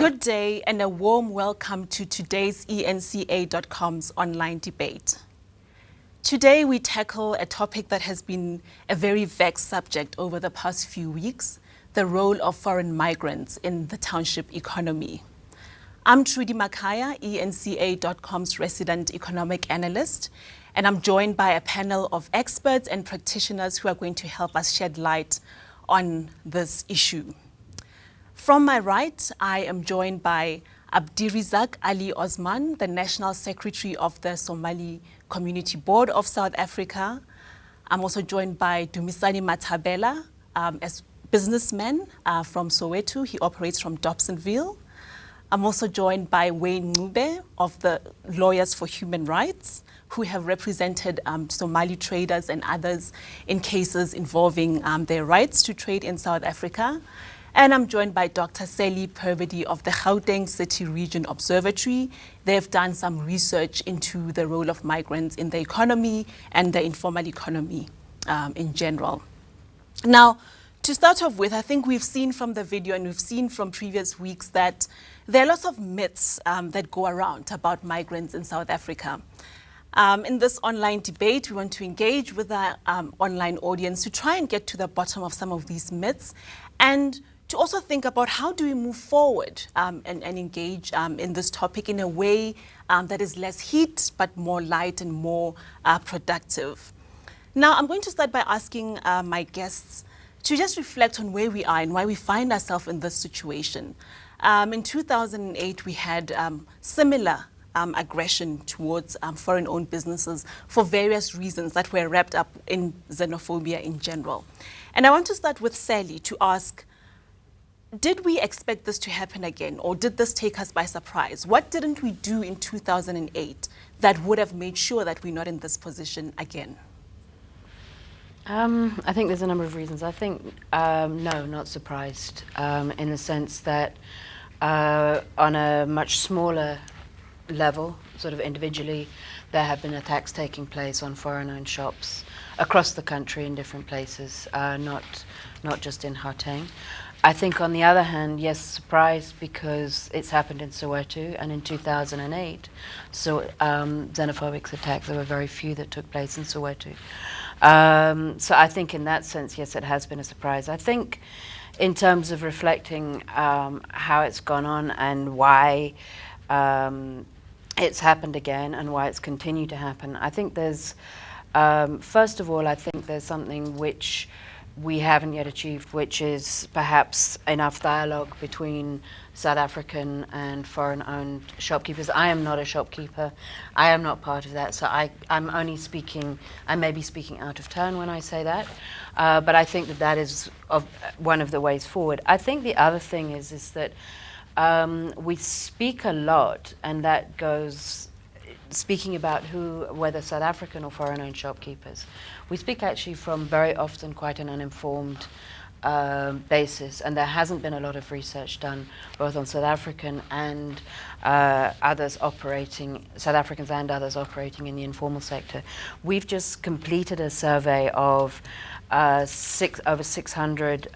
Good day and a warm welcome to today's eNCA.com's online debate. Today we tackle a topic that has been a very vexed subject over the past few weeks, the role of foreign migrants in the township economy. I'm Trudi Makhaya, eNCA.com's resident economic analyst, and I'm joined by a panel of experts and practitioners who are going to help us shed light on this issue. From my right, I am joined by Abdirizak Ali Osman, the National Secretary of the Somali Community Board of South Africa. I'm also joined by Dumisane Mathebula, as businessman from Soweto. He operates from Dobsonville. I'm also joined by Wayne Ncube of the Lawyers for Human Rights, who have represented Somali traders and others in cases involving their rights to trade in South Africa. And I'm joined by Dr. Peberdy of the Gauteng City Region Observatory. They've done some research into the role of migrants in the economy and the informal economy in general. Now, to start off with, I think we've seen from the video and we've seen from previous weeks that there are lots of myths that go around about migrants in South Africa. In this online debate, we want to engage with our online audience to try and get to the bottom of some of these myths and to also think about how do we move forward and engage in this topic in a way that is less heat but more light and more productive. Now, I'm going to start by asking my guests to just reflect on where we are and why we find ourselves in this situation. In 2008, we had similar aggression towards foreign-owned businesses for various reasons that were wrapped up in xenophobia in general. And I want to start with Sally to ask, did we expect this to happen again, or did this take us by surprise? What didn't we do in 2008 that would have made sure that we're not in this position again? I think there's a number of reasons. I think, no, not surprised, in the sense that on a much smaller level, sort of individually, there have been attacks taking place on foreign-owned shops across the country in different places, not just in Gauteng. I think on the other hand, yes, surprised because it's happened in Soweto, and in 2008, so xenophobic attacks, there were very few that took place in Soweto. So I think in that sense, yes, it has been a surprise. I think in terms of reflecting how it's gone on and why it's happened again and why it's continued to happen, I think there's, first of all, I think there's something which we haven't yet achieved, which is perhaps enough dialogue between South African and foreign-owned shopkeepers. I am not a shopkeeper. I am not part of that, so I'm only speaking, I may be speaking out of turn when I say that, but I think that is one of the ways forward. I think the other thing is that we speak a lot, and that goes speaking about whether South African or foreign-owned shopkeepers. We speak actually from very often quite an uninformed basis, and there hasn't been a lot of research done both on South African and others operating, South Africans and others operating in the informal sector. We've just completed a survey of over 600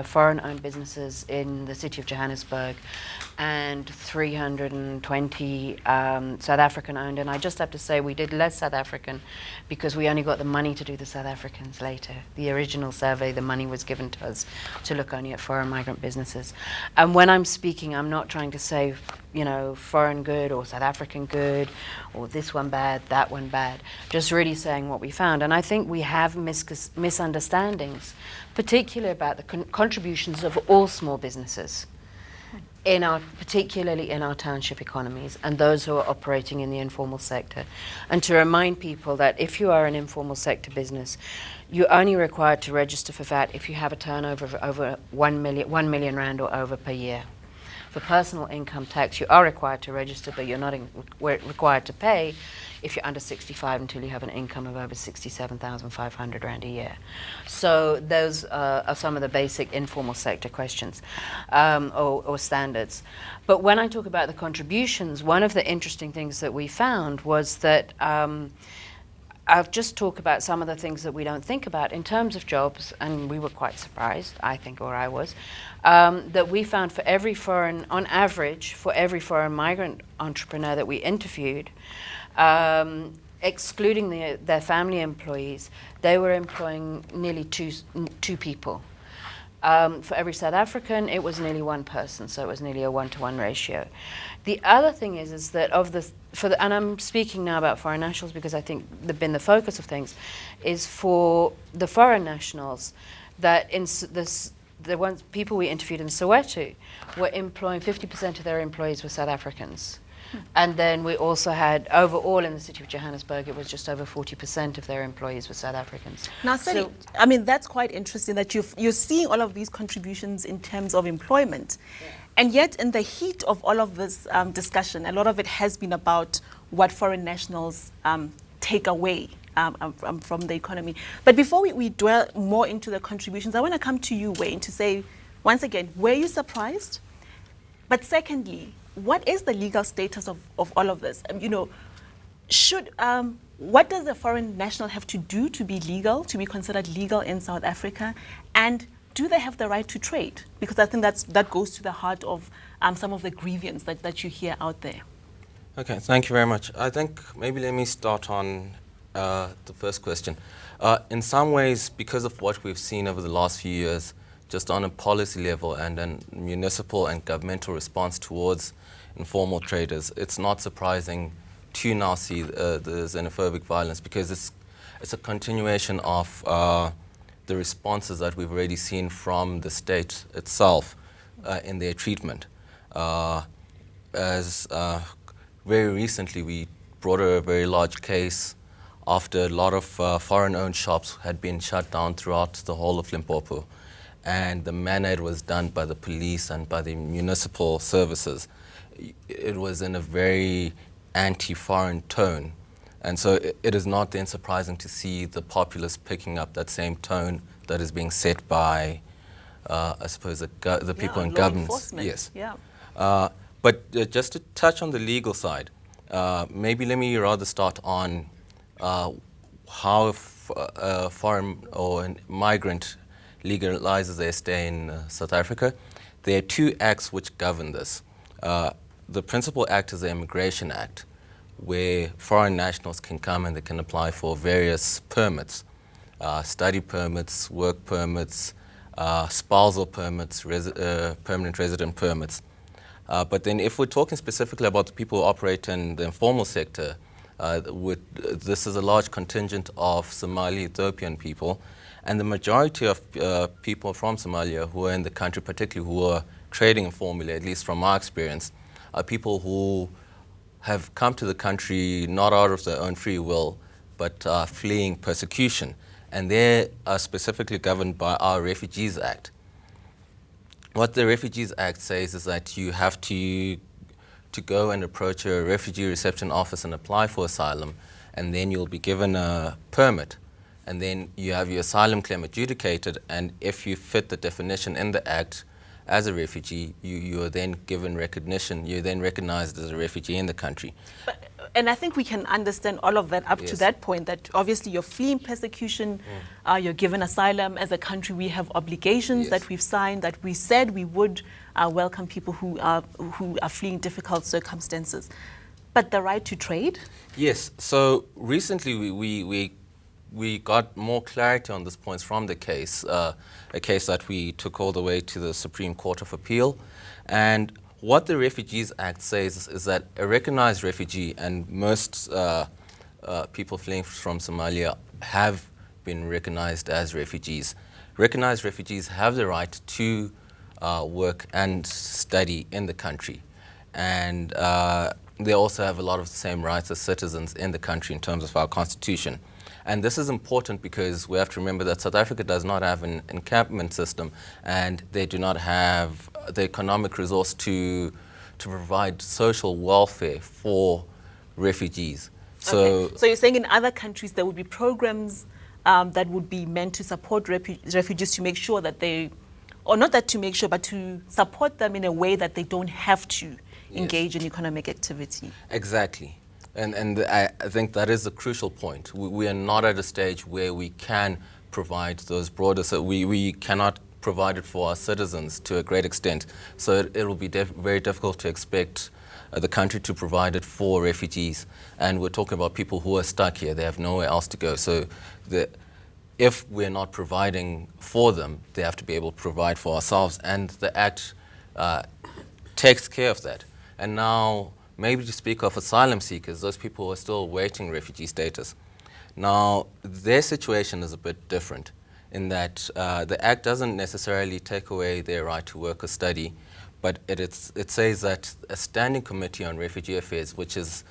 foreign-owned businesses in the city of Johannesburg and 320 South African-owned. And I just have to say we did less South African because we only got the money to do the South Africans later. The original survey, the money was given to us to look only at foreign migrant businesses. And when I'm speaking, I'm not trying to say, you know, foreign good or South African good or this one bad, that one bad, just really saying what we found. And I think we have misunderstandings, particularly about the contributions of all small businesses, particularly in our township economies, and those who are operating in the informal sector. And to remind people that if you are an informal sector business, you're only required to register for VAT if you have a turnover of over 1 million rand or over per year. For personal income tax, you are required to register, but you're not required to pay if you're under 65 until you have an income of over 67,500 rand a year. So those are some of the basic informal sector questions or standards. But when I talk about the contributions, one of the interesting things that we found was that I'll just talk about some of the things that we don't think about in terms of jobs, and we were quite surprised, I think, or I was, that we found for every foreign, on average, for every foreign migrant entrepreneur that we interviewed, excluding their family employees, they were employing nearly two people. For every South African, it was nearly one person, so it was nearly a 1-to-1 ratio. The other thing is that and I'm speaking now about foreign nationals because I think they've been the focus of things, is for the foreign nationals that the ones people we interviewed in Soweto were employing 50% of their employees were South Africans. And then we also had, overall in the city of Johannesburg, it was just over 40% of their employees were South Africans. Now, Sally, I mean, that's quite interesting that you're seeing all of these contributions in terms of employment. Yeah. And yet, in the heat of all of this discussion, a lot of it has been about what foreign nationals take away from the economy. But before we dwell more into the contributions, I want to come to you, Wayne, to say, once again, were you surprised? But secondly, what is the legal status of all of this? You know, what does a foreign national have to do to be legal, to be considered legal in South Africa? And do they have the right to trade? Because I think that goes to the heart of some of the grievance that you hear out there. Okay, thank you very much. I think maybe let me start on the first question. In some ways, because of what we've seen over the last few years, just on a policy level and a municipal and governmental response towards informal traders, it's not surprising to now see the xenophobic violence, because it's a continuation of the responses that we've already seen from the state itself in their treatment. Very recently, we brought a very large case after a lot of foreign-owned shops had been shut down throughout the whole of Limpopo. And the manner it was done by the police and by the municipal services, it was in a very anti-foreign tone. And so it is not then surprising to see the populace picking up that same tone that is being set by, I suppose, the people in government. Yes. Yeah. But just to touch on the legal side, maybe let me rather start on how a foreign or a migrant legalizes their stay in South Africa. There are two acts which govern this. The principal act is the Immigration Act, where foreign nationals can come and they can apply for various permits, study permits, work permits, spousal permits, permanent resident permits. But then if we're talking specifically about the people who operate in the informal sector, this is a large contingent of Somali Ethiopian people, and the majority of people from Somalia who are in the country, particularly who are trading informally, at least from our experience, are people who have come to the country not out of their own free will, but fleeing persecution. And they are specifically governed by our Refugees Act. What the Refugees Act says is that you have to go and approach a refugee reception office and apply for asylum, and then you'll be given a permit. And then you have your asylum claim adjudicated, and if you fit the definition in the Act as a refugee, you are then given recognition, you're then recognized as a refugee in the country. And I think we can understand all of that up to that point, that obviously you're fleeing persecution, you're given asylum. As a country, we have obligations that we've signed, that we said we would welcome people who are fleeing difficult circumstances. But the right to trade? Yes, so recently we got more clarity on this point from the case, a case that we took all the way to the Supreme Court of Appeal. And what the Refugees Act says is that a recognized refugee, and most people fleeing from Somalia have been recognized as refugees. Recognized refugees have the right to work and study in the country. And they also have a lot of the same rights as citizens in the country in terms of our constitution. And this is important because we have to remember that South Africa does not have an encampment system, and they do not have the economic resource to provide social welfare for refugees. So you're saying in other countries there would be programs that would be meant to support refugees to make sure that they, or not that to make sure, but to support them in a way that they don't have to engage in economic activity. Exactly. And I think that is a crucial point. We are not at a stage where we can provide those broader, so we cannot provide it for our citizens to a great extent. So it will be very difficult to expect the country to provide it for refugees. And we're talking about people who are stuck here. They have nowhere else to go. So if we're not providing for them, they have to be able to provide for ourselves. And the Act takes care of that. And now, maybe to speak of asylum seekers, those people who are still awaiting refugee status. Now, their situation is a bit different in that the Act doesn't necessarily take away their right to work or study, but it says that a standing committee on refugee affairs, which is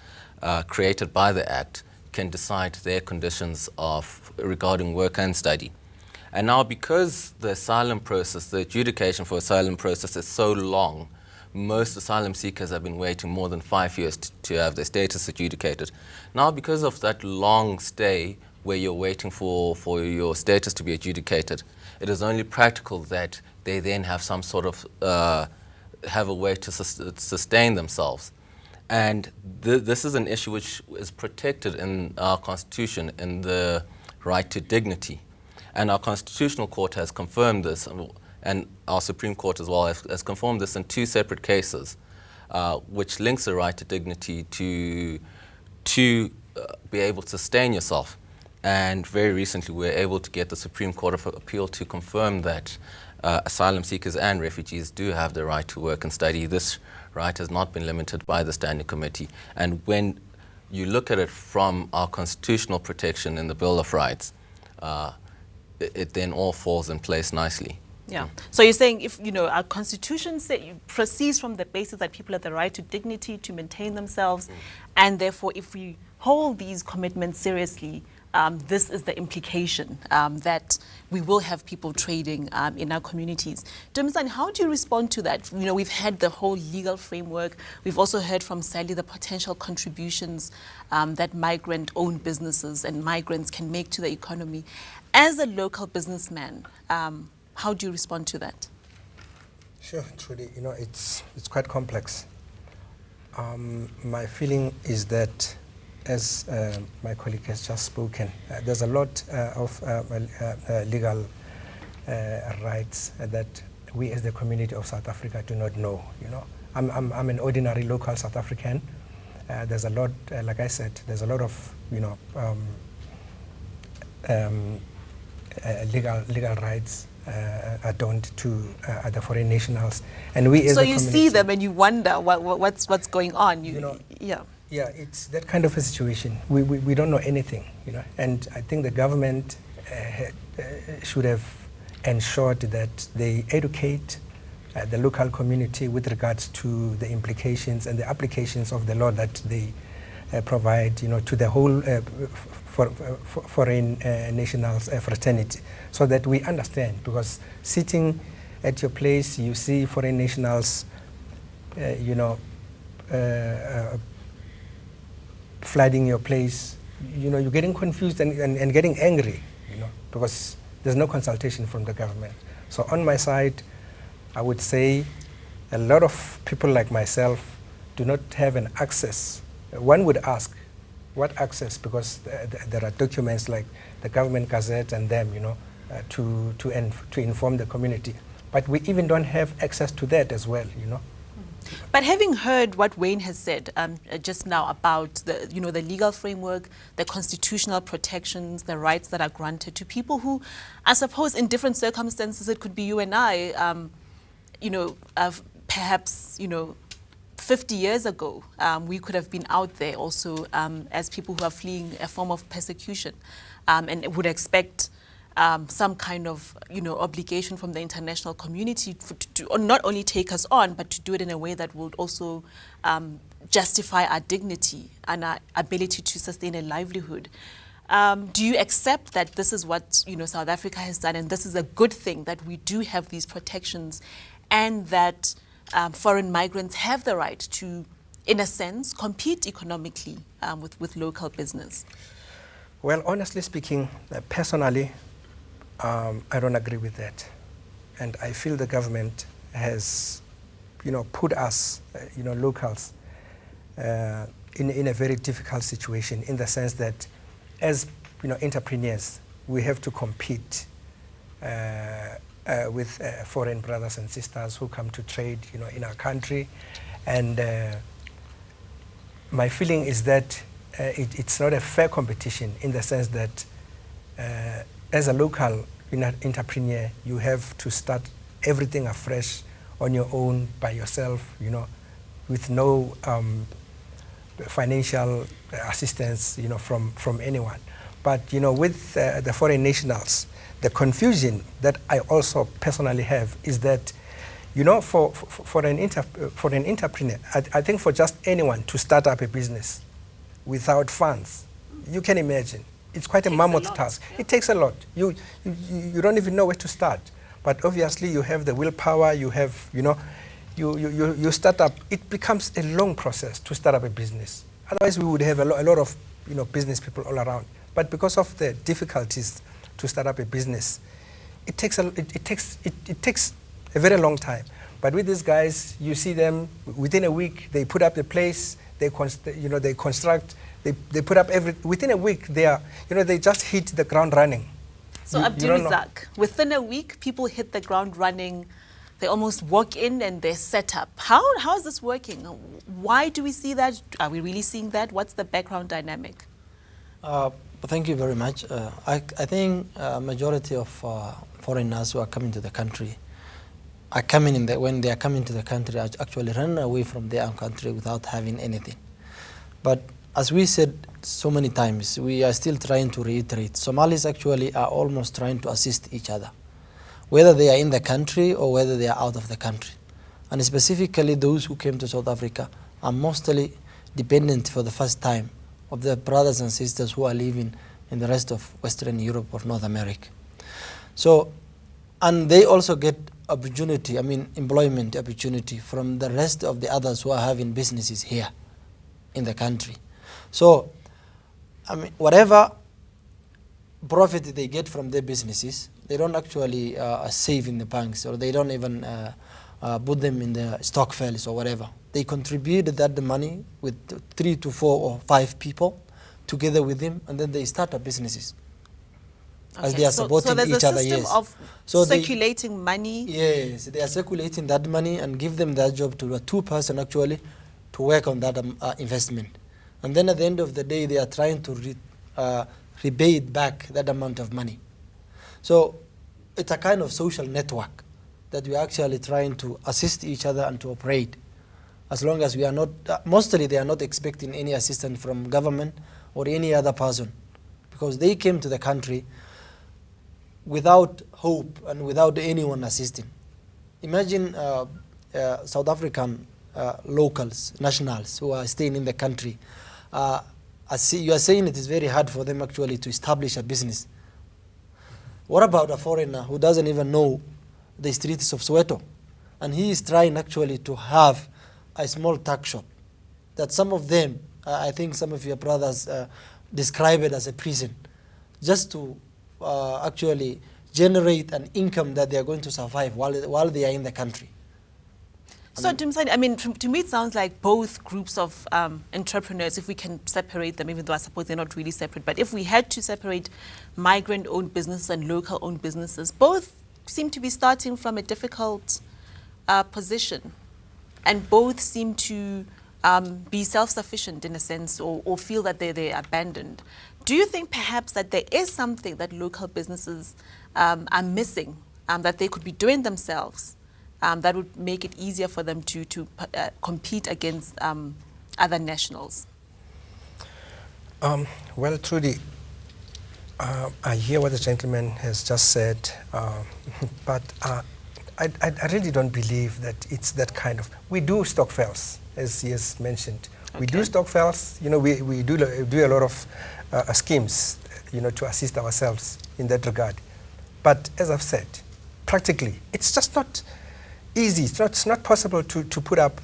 created by the Act, can decide their conditions regarding work and study. And now, because the asylum process, the adjudication for asylum process is so long, most asylum seekers have been waiting more than 5 years to have their status adjudicated. Now, because of that long stay where you're waiting for your status to be adjudicated, it is only practical that they then have some sort of, have a way to sustain themselves. And this is an issue which is protected in our Constitution in the right to dignity. And our Constitutional Court has confirmed this, and our Supreme Court as well has confirmed this in 2 separate cases, which links the right to dignity to be able to sustain yourself. And very recently we were able to get the Supreme Court of Appeal to confirm that asylum seekers and refugees do have the right to work and study. This right has not been limited by the Standing Committee. And when you look at it from our constitutional protection in the Bill of Rights, it then all falls in place nicely. Yeah. So you're saying if, our Constitution proceeds from the basis that people have the right to dignity, to maintain themselves, and therefore if we hold these commitments seriously, this is the implication that we will have people trading in our communities. Dumisane, how do you respond to that? We've had the whole legal framework. We've also heard from Sally the potential contributions that migrant-owned businesses and migrants can make to the economy. As a local businessman, how do you respond to that? Sure, Trudi. It's quite complex. My feeling is that, as my colleague has just spoken, there's a lot of legal rights that we as the community of South Africa do not know. I'm an ordinary local South African. There's a lot, like I said, there's a lot of legal rights adorned to the foreign nationals, and we as so a you community, see them and you wonder what's going on. Yeah, it's that kind of a situation. We don't know anything, and I think the government should have ensured that they educate the local community with regards to the implications and the applications of the law that they provide, to the whole foreign nationals fraternity, so that we understand. Because sitting at your place, you see foreign nationals, flooding your place. You're getting confused and getting angry, because there's no consultation from the government. So on my side, I would say a lot of people like myself do not have an access. One would ask, what access? Because there are documents like the government gazette and them, to inform the community. But we even don't have access to that as well, But having heard what Wayne has said just now about the legal framework, the constitutional protections, the rights that are granted to people who, I suppose, in different circumstances, it could be you and I, perhaps, 50 years ago, we could have been out there also as people who are fleeing a form of persecution, and would expect some kind of obligation from the international community to not only take us on, but to do it in a way that would also justify our dignity and our ability to sustain a livelihood. Do you accept that this is what South Africa has done, and this is a good thing that we do have these protections, and that foreign migrants have the right to, in a sense, compete economically with local business? Well, honestly speaking, personally, I don't agree with that. And I feel the government has, put us, locals, in a very difficult situation, in the sense that as entrepreneurs, we have to compete with foreign brothers and sisters who come to trade in our country. And my feeling is that it's not a fair competition, in the sense that as a local entrepreneur, you have to start everything afresh on your own, by yourself, with no financial assistance, from anyone. But with the foreign nationals, the confusion that I also personally have is that, for an entrepreneur, I think for just anyone to start up a business without funds, you can imagine, it's quite a mammoth task. Yeah. It takes a lot. You don't even know where to start. But obviously you have the willpower, you have, you start up. It becomes a long process to start up a business. Otherwise we would have a lot of, business people all around. But because of the difficulties to start up a business, it takes a very long time. But with these guys, you see them within a week, they put up the place, they construct, they put up within a week, they just hit the ground running. So Abdirizak, within a week, people hit the ground running. They almost walk in and they're set up. How is this working? Why do we see that? Are we really seeing that? What's the background dynamic? Thank you very much. I think majority of foreigners who are coming to the country are coming when they are coming to the country, are actually running away from their own country without having anything. But as we said so many times, we are still trying to reiterate, Somalis actually are almost trying to assist each other, whether they are in the country or whether they are out of the country. And specifically those who came to South Africa are mostly dependent for the first time of their brothers and sisters who are living in the rest of Western Europe or North America. So, and they also get opportunity, employment opportunity from the rest of the others who are having businesses here in the country. So, whatever profit they get from their businesses, they don't actually save in the banks, or they don't even put them in the stock files or whatever. They contribute that money with 3 to 4 or 5 people together with them, and then they start up businesses. Okay. As they are supporting each other. So there's a system of circulating money? Yes, they are circulating that money and give them that job to a 2-person actually to work on that investment. And then at the end of the day, they are trying to repay back that amount of money. So it's a kind of social network that we are actually trying to assist each other and to operate. As long as we are not, mostly they are not expecting any assistance from government or any other person, because they came to the country without hope and without anyone assisting. Imagine South African locals, nationals who are staying in the country. You are saying it is very hard for them actually to establish a business. What about a foreigner who doesn't even know the streets of Soweto? And he is trying actually to have a small tuck shop. That some of them, I think some of your brothers describe it as a prison, just to actually generate an income that they are going to survive while they are in the country. So, Dumisane, to me it sounds like both groups of entrepreneurs, if we can separate them, even though I suppose they're not really separate, but if we had to separate migrant-owned businesses and local-owned businesses, both seem to be starting from a difficult position, and both seem to be self-sufficient in a sense, or feel that they're abandoned. Do you think perhaps that there is something that local businesses are missing, that they could be doing themselves, that would make it easier for them to compete against other nationals? Well, Trudi, I hear what the gentleman has just said, but I really don't believe that it's that kind of... We do stock fails, as he has mentioned. Okay. We do stock fails. We do a lot of schemes, to assist ourselves in that regard. But as I've said, practically, it's just not easy. It's not possible to put up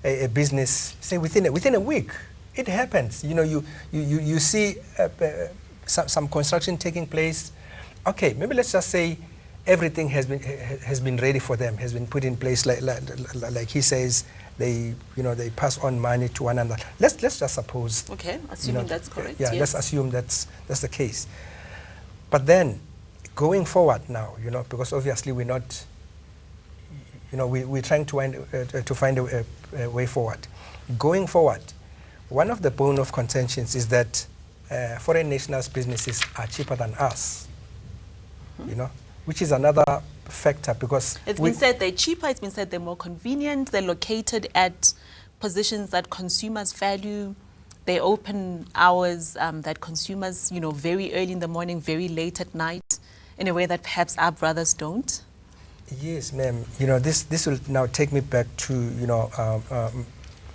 a business, say, within a week. It happens. You see some construction taking place. Okay, maybe let's just say everything has been ready for them, has been put in place, like he says, they pass on money to one another. Let's just suppose. Okay, assuming that's correct. Yeah, yes. let's assume that's the case. But then, going forward now, because obviously we're not, we're trying to find a way forward. Going forward, one of the bone of contentions is that foreign nationals' businesses are cheaper than us, which is another factor because it's been said they're cheaper, it's been said they're more convenient, they're located at positions that consumers value, they open hours that consumers, very early in the morning, very late at night, in a way that perhaps our brothers don't. Yes, ma'am. This will now take me back to,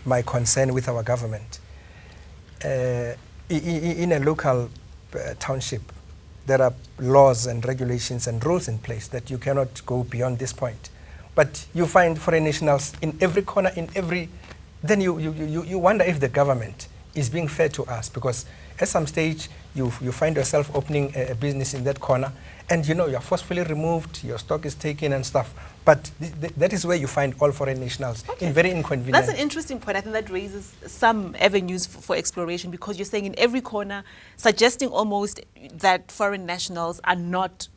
my concern with our government. In a local township, there are laws and regulations and rules in place that you cannot go beyond this point. But you find foreign nationals in every corner, then you wonder if the government is being fair to us, because at some stage you find yourself opening a business in that corner and you're forcefully removed, your stock is taken and stuff. But that is where you find all foreign nationals in very inconvenient. That's an interesting point. I think that raises some avenues for exploration, because you're saying in every corner, suggesting almost that foreign nationals are not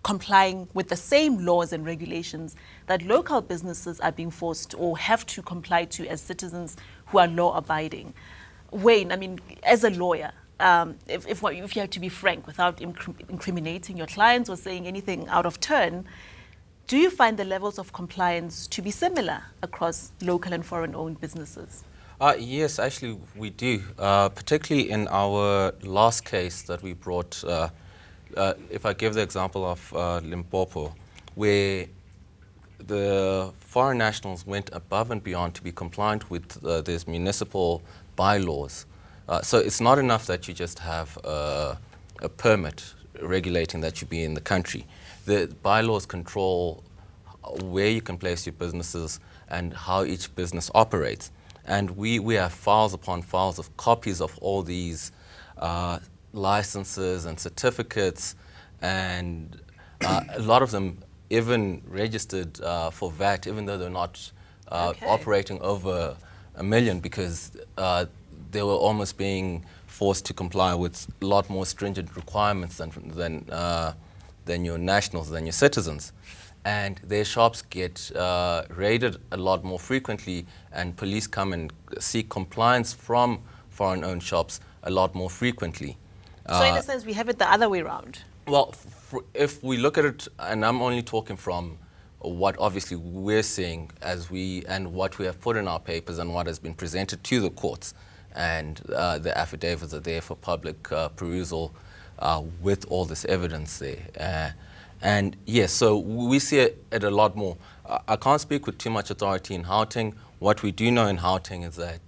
complying with the same laws and regulations that local businesses are being forced or have to comply to as citizens who are law-abiding. Wayne, I mean, as a lawyer, if you have to be frank without incriminating your clients or saying anything out of turn, do you find the levels of compliance to be similar across local and foreign-owned businesses? Yes, actually we do, particularly in our last case that we brought. If I give the example of Limpopo, where the foreign nationals went above and beyond to be compliant with these municipal bylaws. So it's not enough that you just have a permit regulating that you be in the country. The bylaws control where you can place your businesses and how each business operates. And we have files upon files of copies of all these licenses and certificates, and a lot of them even registered for VAT, even though they're not operating over $1 million, because they were almost being forced to comply with a lot more stringent requirements than your nationals, than your citizens. And their shops get raided a lot more frequently, and police come and seek compliance from foreign-owned shops a lot more frequently. So in a sense, we have it the other way around. Well, if we look at it, and I'm only talking from what obviously we're seeing and what we have put in our papers and what has been presented to the courts, and the affidavits are there for public perusal with all this evidence there. And yes, so we see it a lot more. I can't speak with too much authority in Gauteng. What we do know in Gauteng is that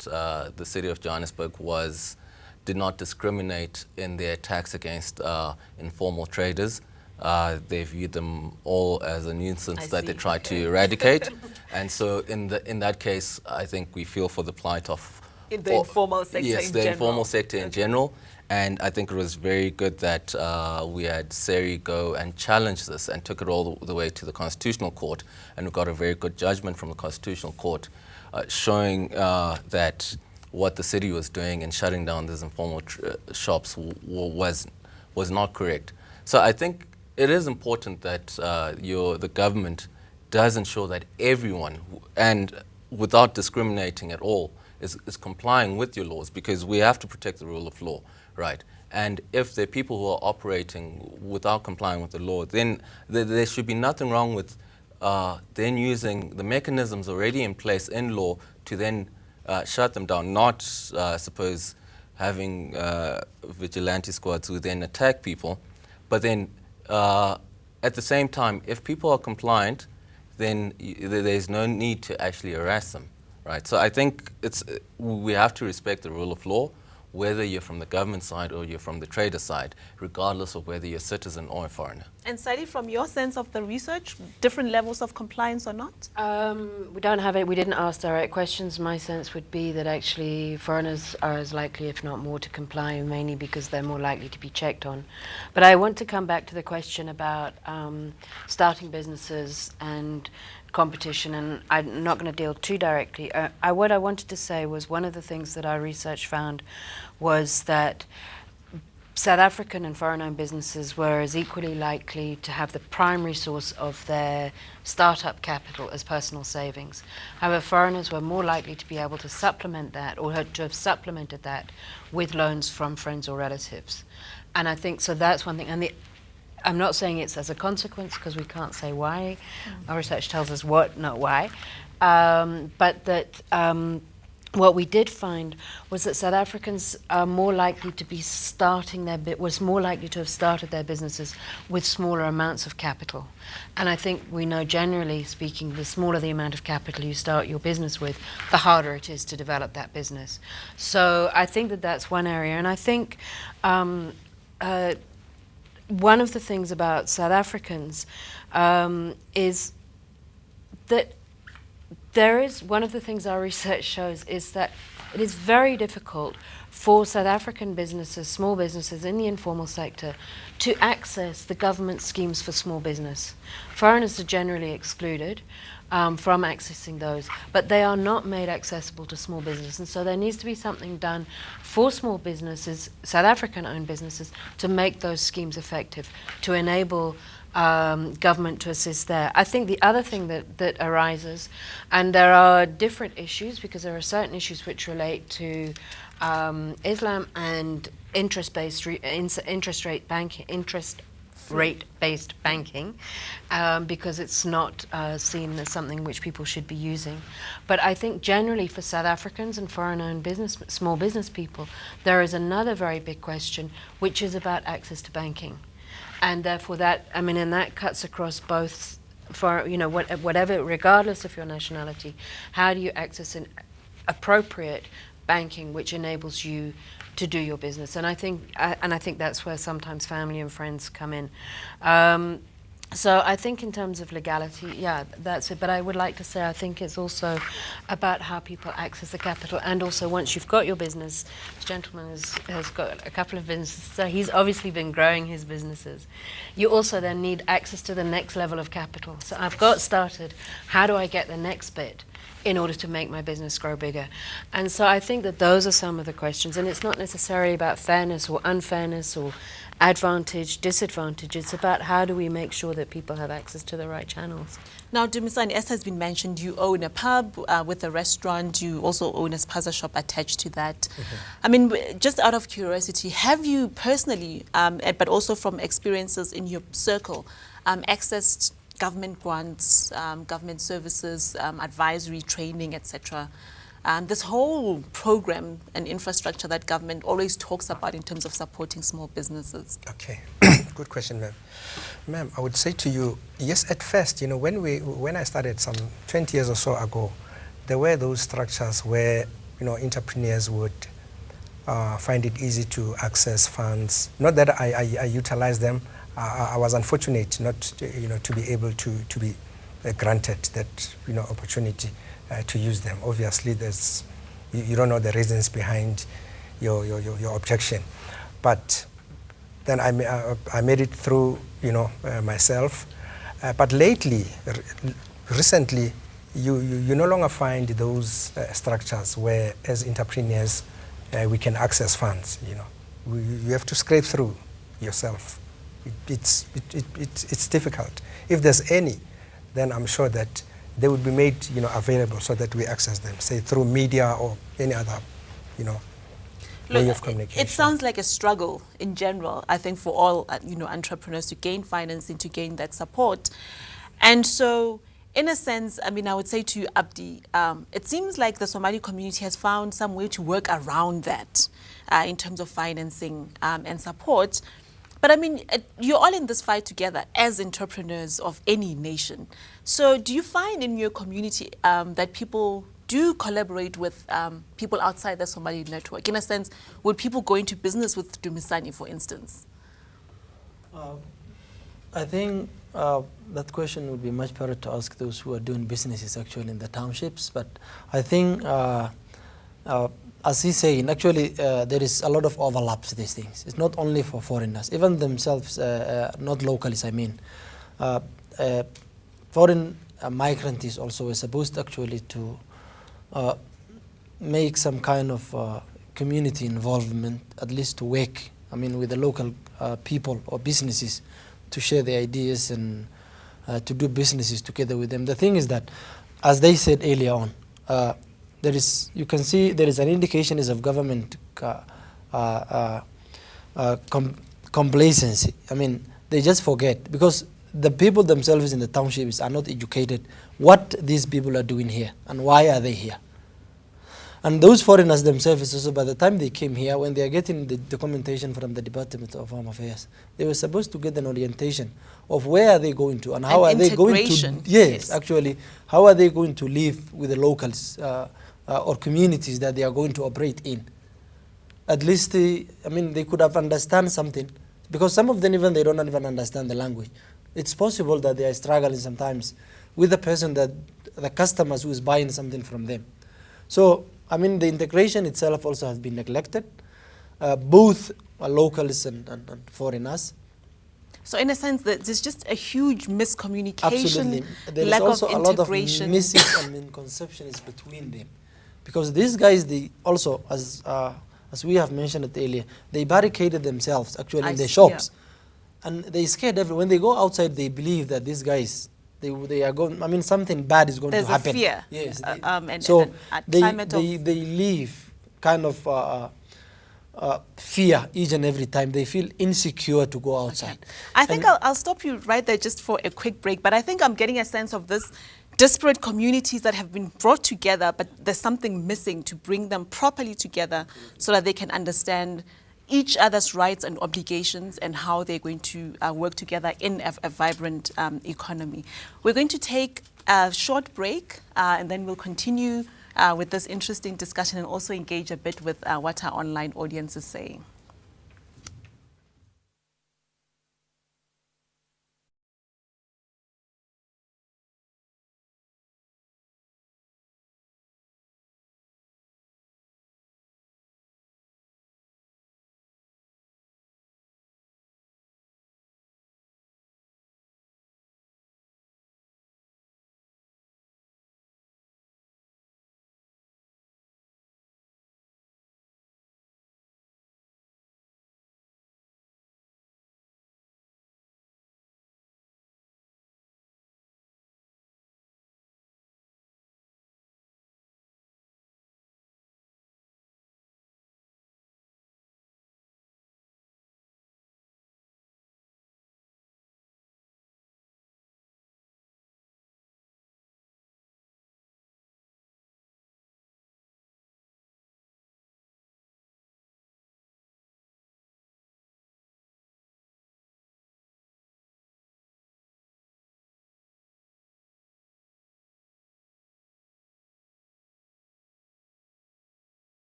the city of Johannesburg did not discriminate in their attacks against informal traders. They viewed them all as a nuisance that they tried to eradicate. And so in that case, I think we feel for the plight of in the informal sector yes, in the general. informal sector in general. And I think it was very good that we had Seri go and challenge this and took it all the way to the Constitutional Court. And we got a very good judgment from the Constitutional Court showing that what the city was doing in shutting down these informal shops was not correct. So I think it is important that the government does ensure that everyone, and without discriminating at all, is complying with your laws, because we have to protect the rule of law, right? And if there are people who are operating without complying with the law, then there should be nothing wrong with then using the mechanisms already in place in law to then shut them down, not suppose having vigilante squads who then attack people, but then at the same time, if people are compliant, then there's no need to actually harass them. Right, so I think we have to respect the rule of law, whether you're from the government side or you're from the trader side, regardless of whether you're a citizen or a foreigner. And Sally, from your sense of the research, different levels of compliance or not? We don't have it. We didn't ask direct questions. My sense would be that actually foreigners are as likely, if not more, to comply, mainly because they're more likely to be checked on. But I want to come back to the question about starting businesses and competition, and I'm not going to deal too directly. What I wanted to say was one of the things that our research found was that South African and foreign-owned businesses were as equally likely to have the primary source of their startup capital as personal savings. However, foreigners were more likely to be able to supplement that, or to have supplemented that, with loans from friends or relatives. And I think, so that's one thing. And I'm not saying it's as a consequence, because we can't say why. Our research tells us what, not why. But that what we did find was that South Africans are more likely to be more likely to have started their businesses with smaller amounts of capital. And I think we know, generally speaking, the smaller the amount of capital you start your business with, the harder it is to develop that business. So I think that that's one area. And I think one of the things about South Africans is that one of the things our research shows is that it is very difficult for South African businesses, small businesses in the informal sector, to access the government schemes for small business. Foreigners are generally excluded from accessing those, but they are not made accessible to small business. And so there needs to be something done for small businesses, South African-owned businesses, to make those schemes effective, to enable government to assist there. I think the other thing that arises, and there are different issues, because there are certain issues which relate to Islam and interest-based rate-based banking, because it's not seen as something which people should be using. But I think generally for South Africans and foreign-owned small business people, there is another very big question, which is about access to banking. And therefore and that cuts across both, for, whatever, regardless of your nationality, how do you access an appropriate banking which enables you to do your business? And I think that's where sometimes family and friends come in. So I think in terms of legality, yeah, that's it. But I would like to say I think it's also about how people access the capital. And also, once you've got your business, this gentleman has got a couple of businesses, so he's obviously been growing his businesses. You also then need access to the next level of capital. So I've got started, how do I get the next bit in order to make my business grow bigger? And so I think that those are some of the questions. And it's not necessarily about fairness or unfairness or advantage, disadvantage. It's about how do we make sure that people have access to the right channels. Now, Dumisane, as has been mentioned, you own a pub with a restaurant. You also own a spaza shop attached to that. Mm-hmm. I mean, just out of curiosity, have you personally, but also from experiences in your circle, accessed government grants, government services, advisory, training, etc.? This whole program and infrastructure that government always talks about in terms of supporting small businesses. Okay, good question, ma'am. Ma'am, I would say to you, yes, at first, when I started some 20 years or so ago, there were those structures where, entrepreneurs would find it easy to access funds. Not that I utilized them. I was unfortunate not, to be able to be granted that, opportunity to use them. Obviously, you don't know the reasons behind your objection, but then I made it through, myself. But recently, you no longer find those structures where, as entrepreneurs, we can access funds. You have to scrape through yourself. It's difficult. If there's any, then I'm sure that they would be made, available so that we access them, say through media or any other, way of communication. It sounds like a struggle in general, I think, for all, entrepreneurs to gain financing, to gain that support. And so, in a sense, I would say to you, Abdi, it seems like the Somali community has found some way to work around that in terms of financing and support. But you're all in this fight together as entrepreneurs of any nation. So do you find in your community that people do collaborate with people outside the Somali network? In a sense, would people go into business with Dumisane, for instance? I think that question would be much better to ask those who are doing businesses actually in the townships. But I think, as he's saying, actually there is a lot of overlaps these things. It's not only for foreigners, even themselves, not locals, foreign migrants also were supposed actually to make some kind of community involvement, at least to work, I mean, with the local people or businesses to share their ideas and to do businesses together with them. The thing is that, as they said earlier on, you can see there is an indication of government complacency. I mean, they just forget, because the people themselves in the townships are not educated what these people are doing here and why are they here. And those foreigners themselves also, by the time they came here, when they are getting the documentation from the Department of Home Affairs, they were supposed to get an orientation of where are they going to and how are they going to, yes, actually, how are they going to live with the locals or communities that they are going to operate in. At least, I mean, they could have understand something, because some of them even they don't even understand the language. It's possible that they are struggling sometimes with the person that, the customers who is buying something from them. So, I mean, the integration itself also has been neglected, both locals and foreigners. So in a sense, there's just a huge miscommunication, absolutely. There lack is also of a lot of integration. misconceptions between them. Because these guys, they also, as we have mentioned it earlier, they barricaded themselves actually in their shops. Yeah. And they scared everyone. When they go outside, they believe that these guys, they are going, I mean, something bad is going to happen. There's a fear. Yes. So they leave kind of fear each and every time. They feel insecure to go outside. Okay. I think I'll stop you right there just for a quick break, but I think I'm getting a sense of this disparate communities that have been brought together, but there's something missing to bring them properly together so that they can understand each other's rights and obligations and how they're going to work together in a vibrant economy. We're going to take a short break and then we'll continue with this interesting discussion and also engage a bit with what our online audience is saying.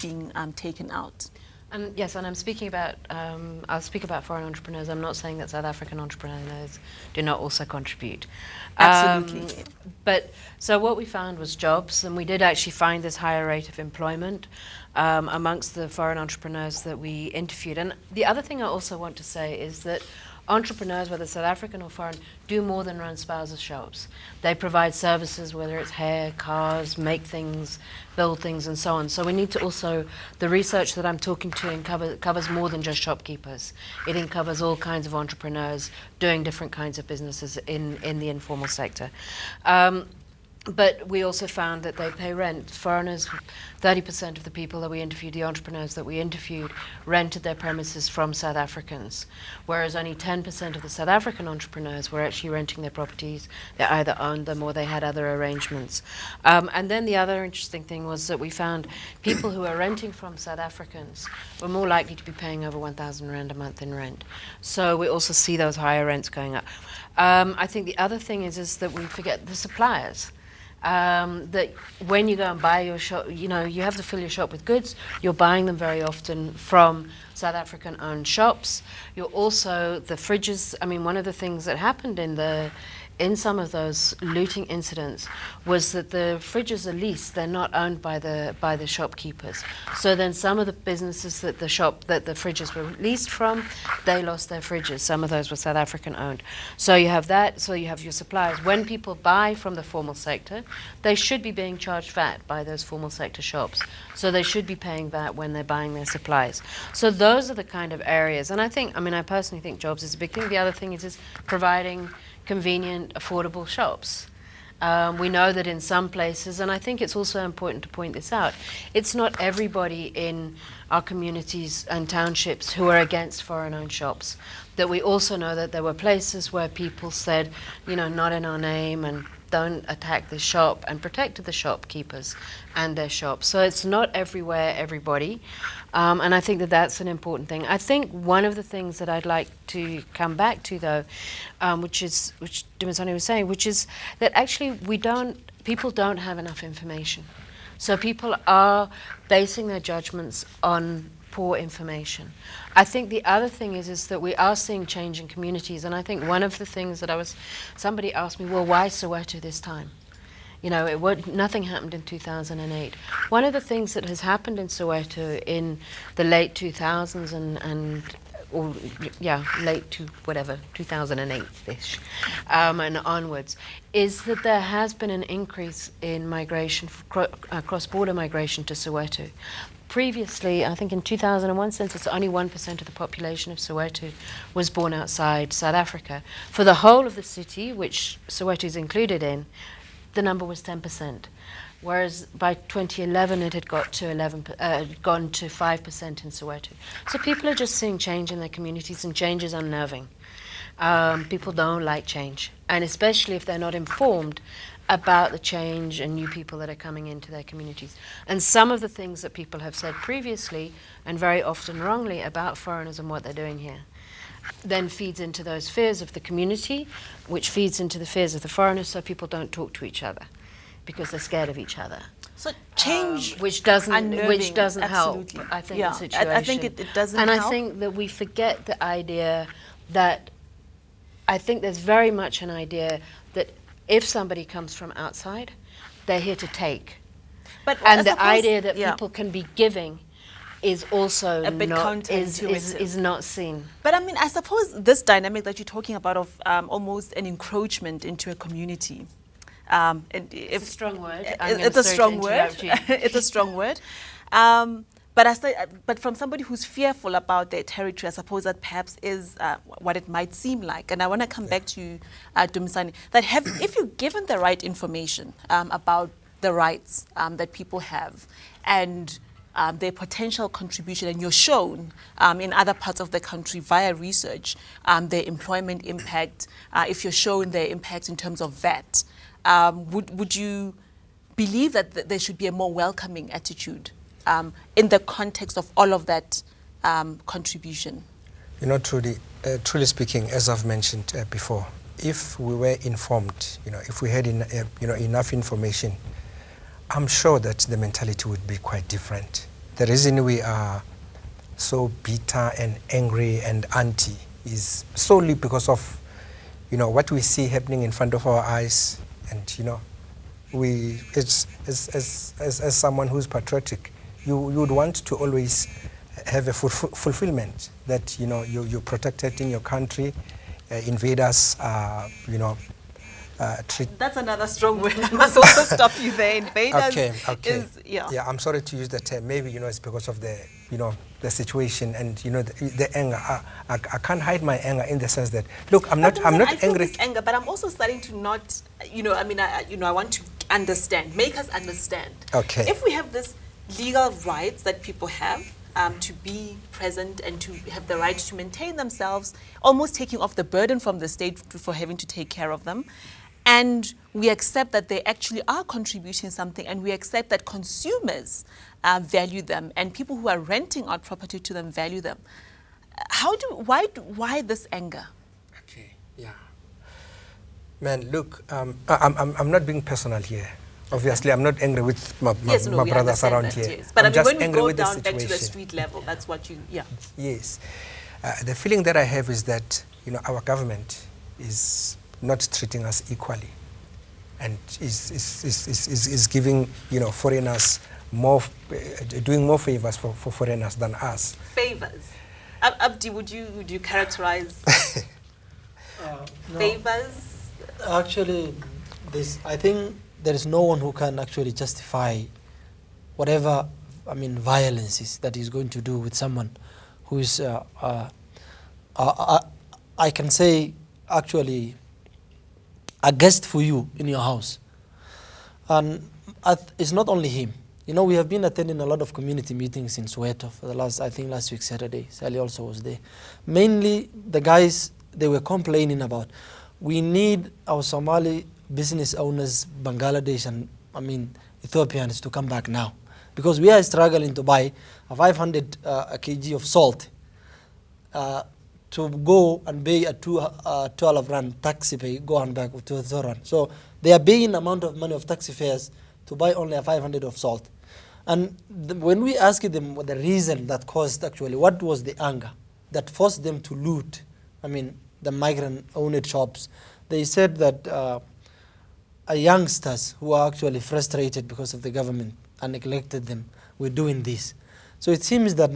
being taken out. And yes, and I'm speaking about, I'll speak about foreign entrepreneurs. I'm not saying that South African entrepreneurs do not also contribute. Absolutely. But so what we found was jobs, and we did actually find this higher rate of employment amongst the foreign entrepreneurs that we interviewed. And the other thing I also want to say is that entrepreneurs, whether South African or foreign, do more than run spouses shops. They provide services, whether it's hair, cars, make things, build things, and so on. So we need to also, the research that I'm talking to covers more than just shopkeepers. It covers all kinds of entrepreneurs doing different kinds of businesses in the informal sector. But we also found that they pay rent. Foreigners, 30% of the people that we interviewed, the entrepreneurs that we interviewed, rented their premises from South Africans, whereas only 10% of the South African entrepreneurs were actually renting their properties. They either owned them or they had other arrangements. And then the other interesting thing was that we found people who were renting from South Africans were more likely to be paying over 1,000 Rand a month in rent. So we also see those higher rents going up. I think the other thing is that we forget the suppliers. That when you go and buy your shop, you know, you have to fill your shop with goods. You're buying them very often from South African-owned shops. You're also, the fridges, I mean, one of the things that happened in some of those looting incidents was that the fridges are leased. They're not owned by the shopkeepers. So then some of the businesses that the fridges were leased from, they lost their fridges. Some of those were South African owned. So you have that, so you have your suppliers. When people buy from the formal sector, they should be being charged VAT by those formal sector shops. So they should be paying VAT when they're buying their supplies. So those are the kind of areas. And I think, I mean, I personally think jobs is a big thing. The other thing is providing convenient, affordable shops. We know that in some places, and I think it's also important to point this out, it's not everybody in our communities and townships who are against foreign-owned shops. That we also know that there were places where people said, you know, not in our name, and don't attack the shop, and protected the shopkeepers and their shops. So it's not everywhere, everybody. And I think that that's an important thing. I think one of the things that I'd like to come back to, though, which Dumisane was saying, which is that actually people don't have enough information. So people are basing their judgments on poor information. I think the other thing is that we are seeing change in communities, and I think one of the things that somebody asked me, well, why Soweto this time? You know, nothing happened in 2008. One of the things that has happened in Soweto in the late 2000s late to whatever, 2008-ish, and onwards, is that there has been an increase in migration, cross-border migration to Soweto. Previously, I think in 2001 census, only 1% of the population of Soweto was born outside South Africa. For the whole of the city, which Soweto is included in, the number was 10%. Whereas by 2011 it had gone to 5% in Soweto. So people are just seeing change in their communities, and change is unnerving. People don't like change, and especially if they're not informed about the change and new people that are coming into their communities. And some of the things that people have said previously, and very often wrongly, about foreigners and what they're doing here, then feeds into those fears of the community, which feeds into the fears of the foreigners, so people don't talk to each other because they're scared of each other. So change, which doesn't help, absolutely. I think, Yeah, the situation. I think it doesn't and help. I think that we forget the idea that, I think there's very much an idea that if somebody comes from outside, they're here to take. But and the idea that people can be giving is also a bit is not seen. But I mean, I suppose this dynamic that you're talking about of almost an encroachment into a community. It's a strong word. It's a strong word. It's a strong word. But from somebody who's fearful about their territory, I suppose that perhaps is what it might seem like. And I want to come back to Dumisane, that if you're given the right information about the rights that people have and their potential contribution, and you're shown in other parts of the country via research their employment impact, if you're shown their impact in terms of VAT, would you believe that there should be a more welcoming attitude in the context of all of that contribution? You know, truly speaking, as I've mentioned before, if we were informed, you know, if we had enough information, I'm sure that the mentality would be quite different. the reason we are so bitter and angry and anti is solely because of, what we see happening in front of our eyes, and as someone who's patriotic, you would want to always have a fulfillment that you're protected in your country. Invaders that's another strong word. I must also stop you there. Invaders okay. Yeah, I'm sorry to use the term. Maybe it's because of the the situation and the anger. I can't hide my anger in the sense that, look, I'm not angry. This anger, but I'm also starting to not, I want to understand. Make us understand. Okay. If we have this legal rights that people have to be present and to have the right to maintain themselves, almost taking off the burden from the state for having to take care of them. And we accept that they actually are contributing something, and we accept that consumers value them, and people who are renting out property to them value them. Why this anger? Okay, yeah. Man, look, I'm not being personal here. Obviously, I'm not angry with my brothers around here. Yes. But I'm when we go down back to the street level, that's what Yes. The feeling that I have is that, our government is not treating us equally, and is giving, foreigners more, doing more favors for foreigners than us. Favors? Abdi, would you characterize favors? Actually, I think there is no one who can actually justify whatever, violence is that is going to do with someone who is, I can say, actually, a guest for you in your house. And it's not only him. We have been attending a lot of community meetings in Soweto for the last week Saturday. Sally also was there. Mainly, the guys, they were complaining about, we need our Somali business owners, Bangladesh and Ethiopians to come back now, because we are struggling to buy a 500 kg of salt to go and pay a 12 rand taxi pay, go and back to 2 rand. So they are paying amount of money of taxi fares to buy only a 500 of salt. And when we asked them what the reason that caused, actually, what was the anger that forced them to loot, the migrant-owned shops, they said that youngsters who are actually frustrated because of the government and neglected them were doing this. So it seems that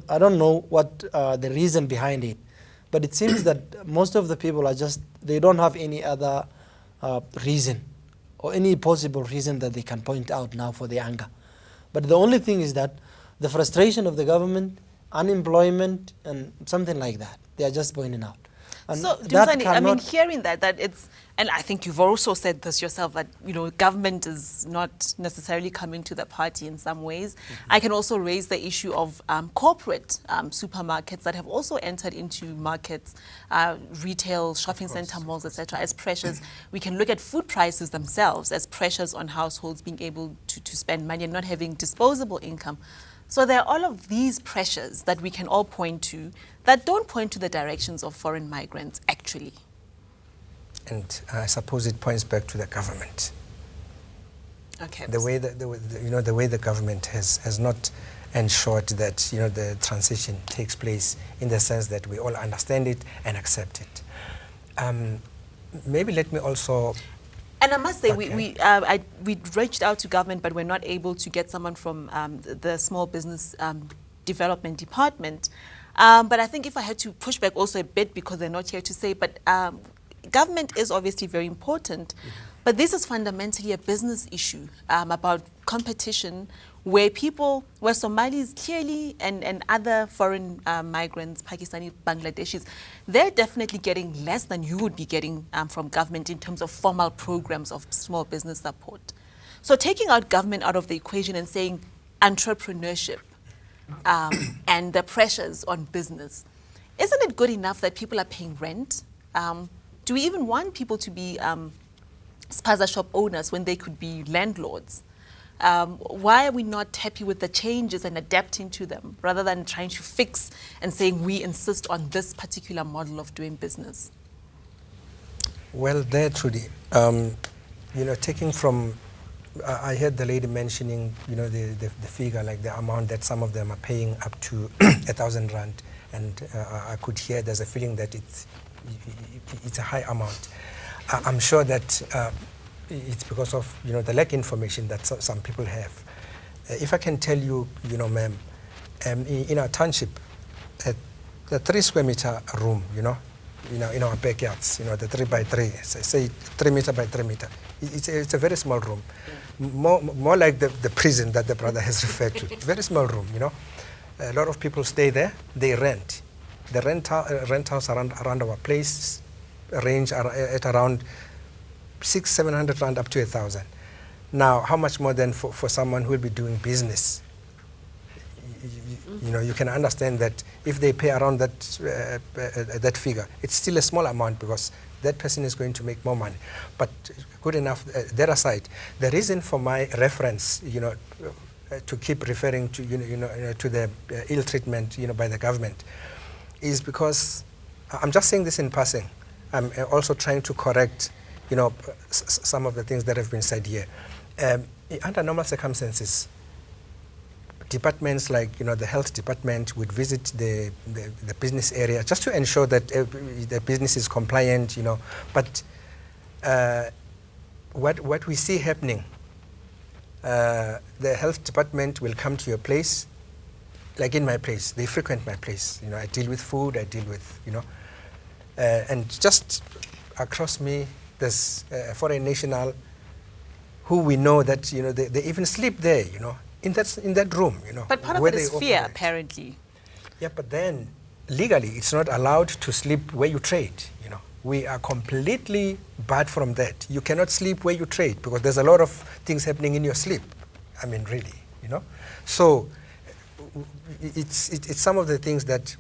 I don't know what the reason behind it, but it seems that most of the people are they don't have any other reason or any possible reason that they can point out now for the anger. But the only thing is that the frustration of the government, unemployment, and something like that, they are just pointing out. And so, Dumisane, hearing that it's, and I think you've also said this yourself, that, government is not necessarily coming to the party in some ways. Mm-hmm. I can also raise the issue of corporate supermarkets that have also entered into markets, retail, shopping center malls, etc. as pressures. We can look at food prices themselves as pressures on households being able to spend money and not having disposable income. So there are all of these pressures that we can all point to that don't point to the directions of foreign migrants, actually. And I suppose it points back to the government. Okay. The way the government has not ensured that the transition takes place in the sense that we all understand it and accept it. Maybe let me also. And I must say, okay. we reached out to government, but we're not able to get someone from the small business development department. But I think if I had to push back also a bit, because they're not here to say, but government is obviously very important, but this is fundamentally a business issue about competition, where Somalis clearly and other foreign migrants, Pakistani, Bangladeshis, they're definitely getting less than you would be getting from government in terms of formal programs of small business support. So taking out government out of the equation and saying entrepreneurship and the pressures on business, isn't it good enough that people are paying rent? Do we even want people to be spaza shop owners when they could be landlords? Why are we not happy with the changes and adapting to them rather than trying to fix and saying we insist on this particular model of doing business? Well, there, Trudi, taking from I heard the lady mentioning, the figure, like the amount that some of them are paying up to 1,000 rand, and I could hear there's a feeling that it's a high amount. I'm sure that it's because of the lack of information that some people have. If I can tell you, ma'am, in our township, the 3 square meter room, in our backyards, the 3 by 3, say 3 meter by 3 meter. It's a very small room, more like the prison that the brother has referred to. Very small room, A lot of people stay there. They rent. The rent house around our place range at around 600-700 rand up to 1,000. Now, how much more than for someone who will be doing business? You can understand that if they pay around that figure, it's still a small amount because that person is going to make more money. But good enough, that aside, the reason for my reference, to keep referring to, to the ill treatment, by the government, is because I'm just saying this in passing. I'm also trying to correct, some of the things that have been said here. Under normal circumstances, departments like the health department would visit the business area just to ensure that the business is compliant, But what we see happening, the health department will come to your place, like in my place. They frequent my place. I deal with food. I deal with and just across me, there's a foreign national who we know that they even sleep there, in that room, But part of it is fear, apparently. Yeah, but then legally it's not allowed to sleep where you trade, We are completely barred from that. You cannot sleep where you trade because there's a lot of things happening in your sleep. I mean, really, So it's some of the things that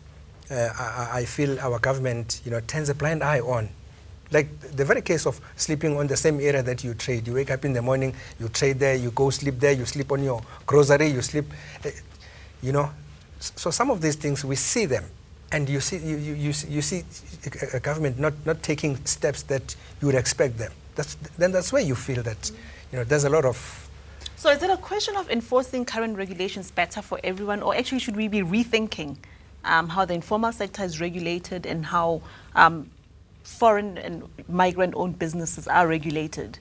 I feel our government, turns a blind eye on. Like the very case of sleeping on the same area that you trade. You wake up in the morning, you trade there, you go sleep there, you sleep on your grocery, you sleep, So some of these things, we see them, and you see a government not taking steps that you would expect them. That's where you feel that, there's a lot of... So is it a question of enforcing current regulations better for everyone, or actually should we be rethinking how the informal sector is regulated and how foreign and migrant-owned businesses are regulated?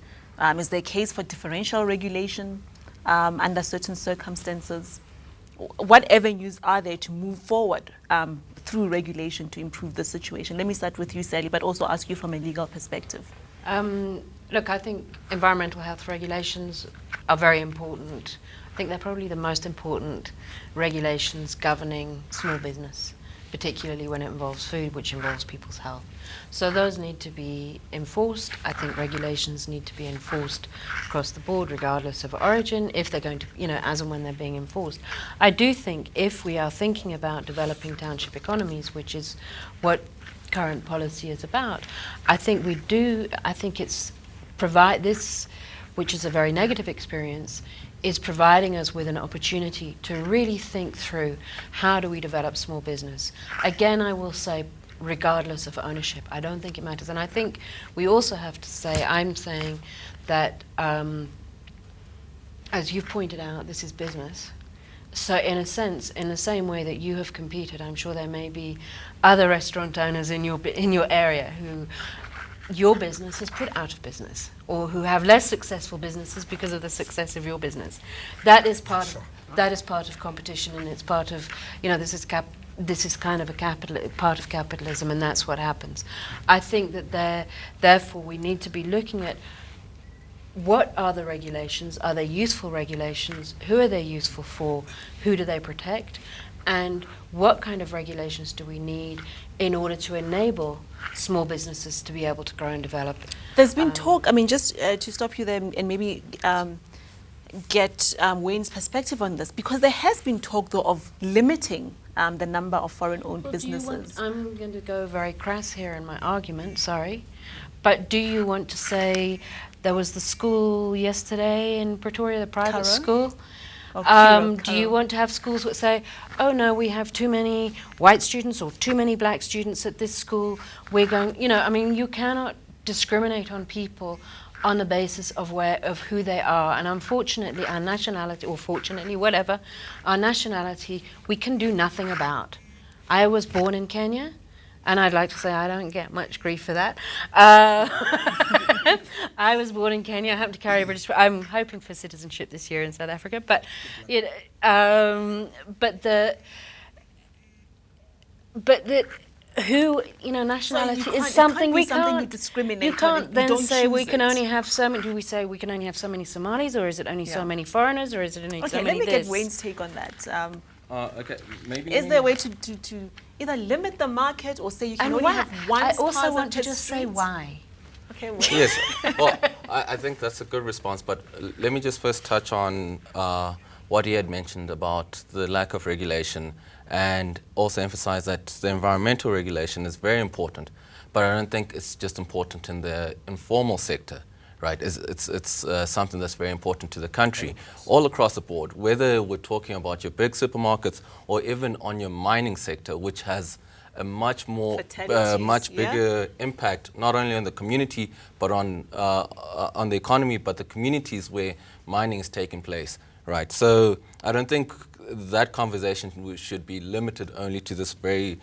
Is there a case for differential regulation under certain circumstances? What avenues are there to move forward through regulation to improve the situation? Let me start with you, Sally, but also ask you from a legal perspective. Look, I think environmental health regulations are very important. I think they're probably the most important regulations governing small business, particularly when it involves food, which involves people's health. So those need to be enforced. I think regulations need to be enforced across the board, regardless of origin, if they're going to, as and when they're being enforced. I do think if we are thinking about developing township economies, which is what current policy is about, I think it's provide this, which is a very negative experience, is providing us with an opportunity to really think through how do we develop small business. Again, I will say, regardless of ownership, I don't think it matters. And I think we also have to say, I'm saying that, as you've pointed out, this is business. So in a sense, in the same way that you have competed, I'm sure there may be other restaurant owners in your area who your business has put out of business, or who have less successful businesses because of the success of your business. That is part of competition, and it's part of, this is kind of part of capitalism, and that's what happens. I think that therefore we need to be looking at what are the regulations, are they useful regulations, who are they useful for, who do they protect, and what kind of regulations do we need in order to enable small businesses to be able to grow and develop. There's been talk, just to stop you there and maybe get Wayne's perspective on this, because there has been talk, though, of limiting the number of foreign-owned businesses. I'm going to go very crass here in my argument, sorry, but do you want to say there was the school yesterday in Pretoria, the private school? Do you want to have schools that say, oh no, we have too many white students or too many black students at this school, we're going, you cannot discriminate on people on the basis of who they are. And unfortunately, our nationality, or fortunately, whatever, our nationality, we can do nothing about. I was born in Kenya, and I'd like to say I don't get much grief for that. I was born in Kenya. I happen to carry a British. I'm hoping for citizenship this year in South Africa, but nationality So is something we something can't. you discriminate You on, can't you then don't say we choose can it. only have so many. Do we say we can only have so many Somalis, or is it only so Yeah. many foreigners, or is it only so Okay, many let me get this? Wayne's take on that. Okay, maybe. Is there a way to either limit the market or say you can And only why? have one I also spaza want to per just say street? why. Okay, well, Yes, well, I think that's a good response, but let me just first touch on what he had mentioned about the lack of regulation, and also emphasize that the environmental regulation is very important, but I don't think it's just important in the informal sector, right? It's something that's very important to the country, all across the board, whether we're talking about your big supermarkets or even on your mining sector, which has a much more, Fatalities, much yeah? bigger impact, not only on the community, but on the economy, but the communities where mining is taking place, right? So I don't think that conversation should be limited only to this very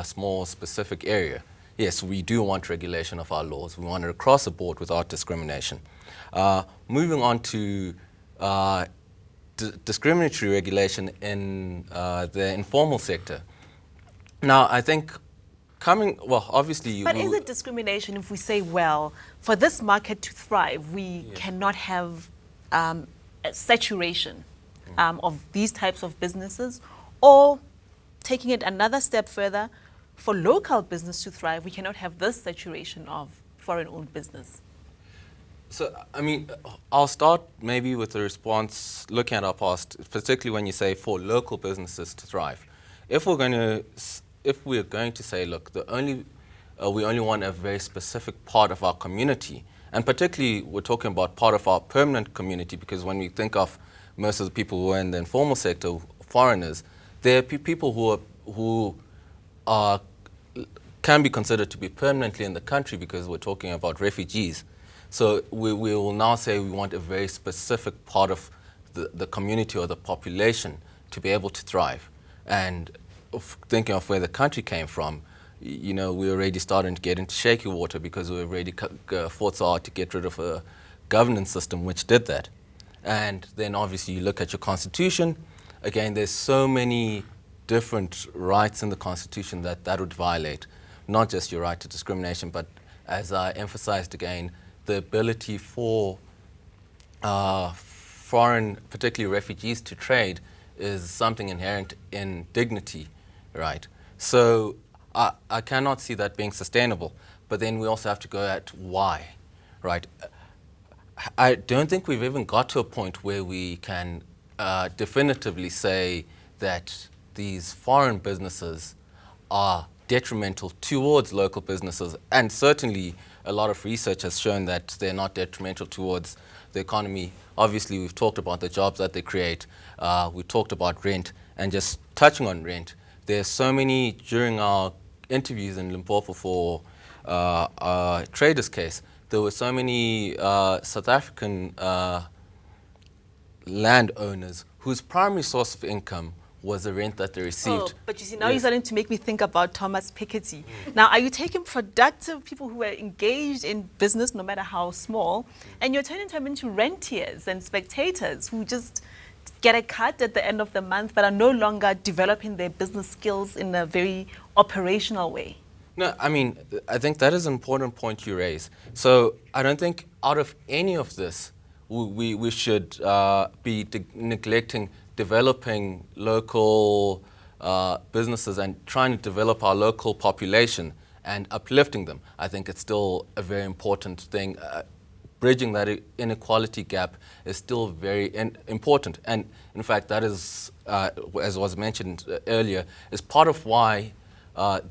small, specific area. Yes, we do want regulation of our laws. We want it across the board without discrimination. Moving on to discriminatory regulation in the informal sector. Now, I think obviously... but is it discrimination if we say, well, for this market to thrive, we cannot have a saturation of these types of businesses? Or taking it another step further, for local business to thrive, we cannot have this saturation of foreign-owned business? So, I mean, I'll start maybe with the response looking at our past, particularly when you say for local businesses to thrive. If we're going to say, look, we only want a very specific part of our community, and particularly we're talking about part of our permanent community, because when we think of most of the people who are in the informal sector, foreigners, they're people who can be considered to be permanently in the country, because we're talking about refugees. So we will now say we want a very specific part of the community or the population to be able to thrive. And thinking of where the country came from, we're already starting to get into shaky water, because we already fought so hard to get rid of a governance system which did that. And then obviously you look at your constitution, again, there's so many different rights in the constitution that would violate, not just your right to discrimination, but as I emphasized again, the ability for foreign, particularly refugees, to trade is something inherent in dignity, right? So I cannot see that being sustainable. But then we also have to go at why, right? I don't think we've even got to a point where we can definitively say that these foreign businesses are detrimental towards local businesses, and certainly a lot of research has shown that they're not detrimental towards the economy. Obviously, we've talked about the jobs that they create. We talked about rent, and just touching on rent, there's so many, during our interviews in Limpopo for our traders case, there were so many South African landowners whose primary source of income was the rent that they received. Oh, but you see, now you're starting to make me think about Thomas Piketty. Now, are you taking productive people who are engaged in business, no matter how small, and you're turning them into rentiers and spectators who just get a cut at the end of the month, but are no longer developing their business skills in a very operational way? No, I mean, I think that is an important point you raise. So I don't think out of any of this, we should be neglecting developing local businesses and trying to develop our local population and uplifting them. I think it's still a very important thing. Bridging that inequality gap is still very important. And in fact, that is, as was mentioned earlier, is part of why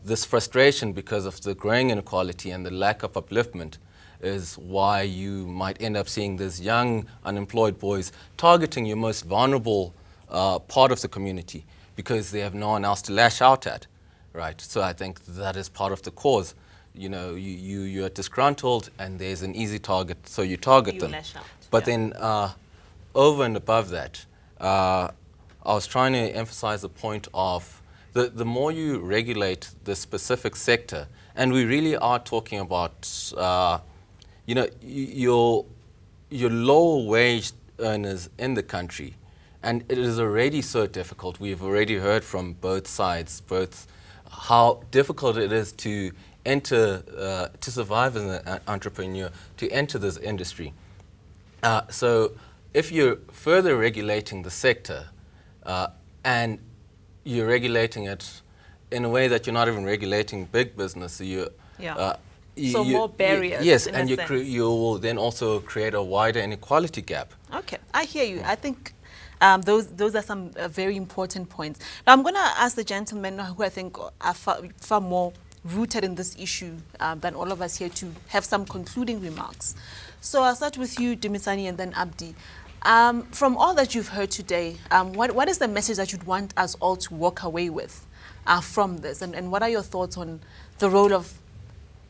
this frustration because of the growing inequality and the lack of upliftment is why you might end up seeing these young unemployed boys targeting your most vulnerable part of the community because they have no one else to lash out at, right? So I think that is part of the cause. you're disgruntled and there's an easy target, so you target them. Lash out. But then over and above that, I was trying to emphasize the point of the more you regulate the specific sector, and we really are talking about, your lower wage earners in the country, and it is already so difficult. We've already heard from both sides, how difficult it is to enter, to survive as an entrepreneur, to enter this industry. So if you're further regulating the sector, and you're regulating it in a way that you're not even regulating big business, so more barriers. Yes, in and a sense. you will then also create a wider inequality gap. Okay, I hear you. I think those are some very important points. Now I'm going to ask the gentlemen who I think are far more rooted in this issue than all of us here to have some concluding remarks. So I'll start with you, Dumisane, and then Abdi. From all that you've heard today, what is the message that you'd want us all to walk away with from this? And what are your thoughts on the role of,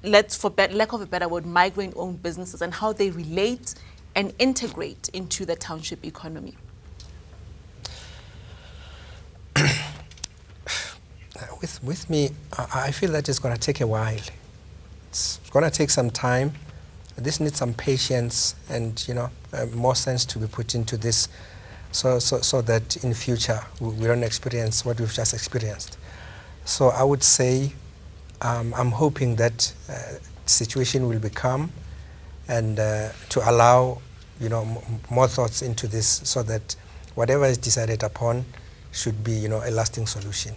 for lack of a better word, migrant-owned businesses and how they relate and integrate into the township economy? With me, I feel that it's going to take a while. It's going to take some time. This needs some patience and more sense to be put into this, so that in future we don't experience what we've just experienced. So I would say I'm hoping that the situation will be calm and to allow more thoughts into this, so that whatever is decided upon should be a lasting solution.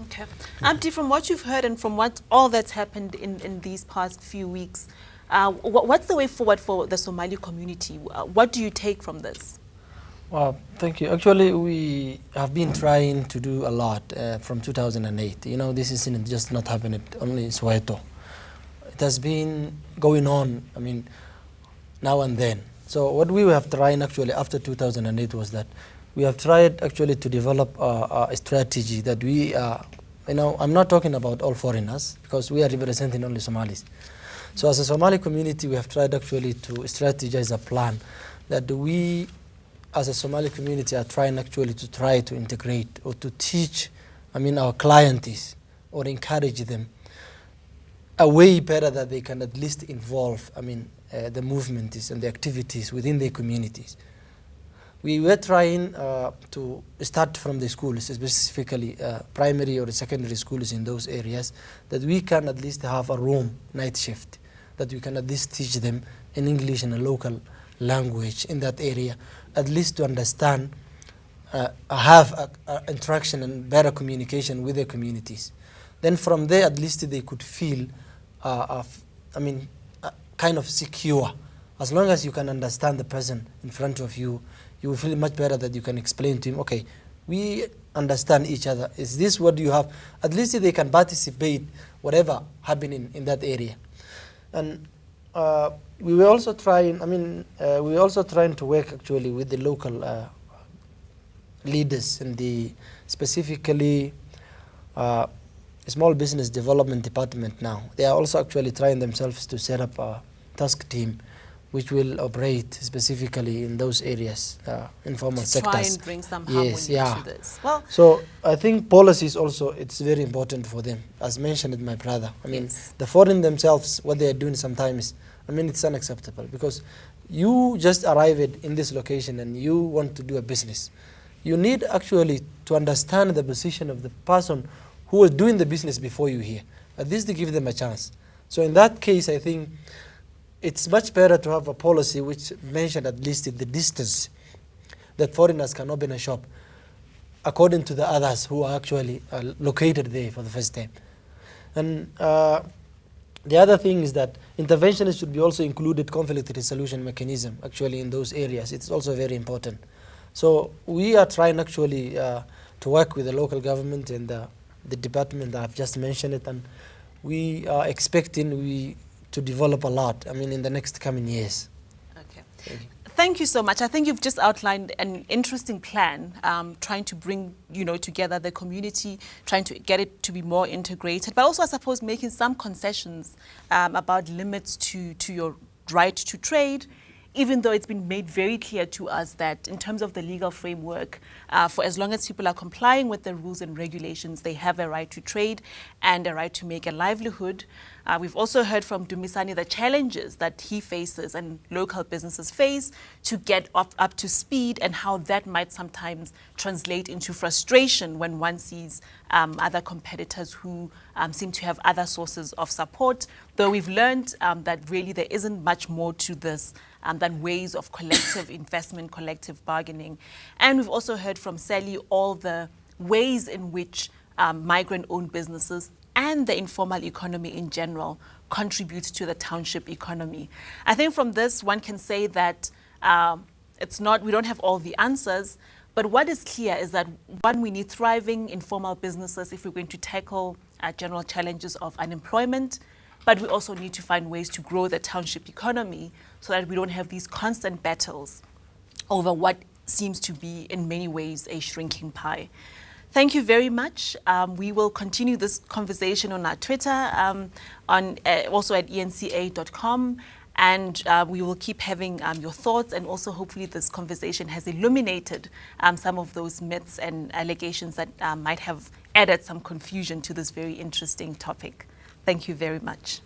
Okay. Abdi, from what you've heard and from all that's happened in these past few weeks, what's the way forward for the Somali community? What do you take from this? Well, thank you. Actually, we have been trying to do a lot from 2008. This isn't just not happening only in Soweto. It has been going on, now and then. So what we have tried actually after 2008 was that we have tried actually to develop a strategy that we I'm not talking about all foreigners, because we are representing only Somalis. So as a Somali community, we have tried actually to strategize a plan that we, as a Somali community, are trying actually to integrate or to teach, our clients, or encourage them a way better that they can at least involve, the movements and the activities within their communities. We were trying to start from the schools, specifically primary or secondary schools in those areas, that we can at least have a room night shift, that we can at least teach them in English and a local language in that area, at least to understand, have interaction and better communication with their communities. Then from there, at least they could feel, kind of secure. As long as you can understand the person in front of you, you will feel much better that you can explain to him, okay, we understand each other. Is this what you have? At least they can participate whatever happening in that area. And we were also trying, to work actually with the local leaders in the specifically small business development department now. They are also actually trying themselves to set up a task team which will operate specifically in those areas, informal sectors. Try and bring some harmony to this. Well, so I think policies also, it's very important for them. As mentioned with my brother, the foreign themselves, what they are doing sometimes, it's unacceptable, because you just arrived in this location and you want to do a business. You need actually to understand the position of the person who was doing the business before you here, at least to give them a chance. So in that case, I think it's much better to have a policy which mentioned at least the distance that foreigners can open a shop according to the others who are actually located there for the first time. And the other thing is that interventionists should be also included conflict resolution mechanism actually in those areas. It's also very important. So we are trying actually to work with the local government and the department that I've just mentioned it, and we are expecting to develop a lot, in the next coming years. Okay. Thank you so much. I think you've just outlined an interesting plan, trying to bring, together the community, trying to get it to be more integrated, but also, I suppose, making some concessions about limits to your right to trade, even though it's been made very clear to us that in terms of the legal framework, for as long as people are complying with the rules and regulations, they have a right to trade and a right to make a livelihood. We've also heard from Dumisane the challenges that he faces and local businesses face to get up to speed, and how that might sometimes translate into frustration when one sees other competitors who seem to have other sources of support, though we've learned that really there isn't much more to this than ways of collective investment, collective bargaining. And we've also heard from Sally all the ways in which migrant-owned businesses and the informal economy in general contribute to the township economy. I think from this, one can say that we don't have all the answers, but what is clear is that, one, we need thriving informal businesses if we're going to tackle general challenges of unemployment, but we also need to find ways to grow the township economy so that we don't have these constant battles over what seems to be, in many ways, a shrinking pie. Thank you very much. We will continue this conversation on our Twitter, also at eNCA.com, and we will keep having your thoughts, and also hopefully this conversation has illuminated some of those myths and allegations that might have added some confusion to this very interesting topic. Thank you very much.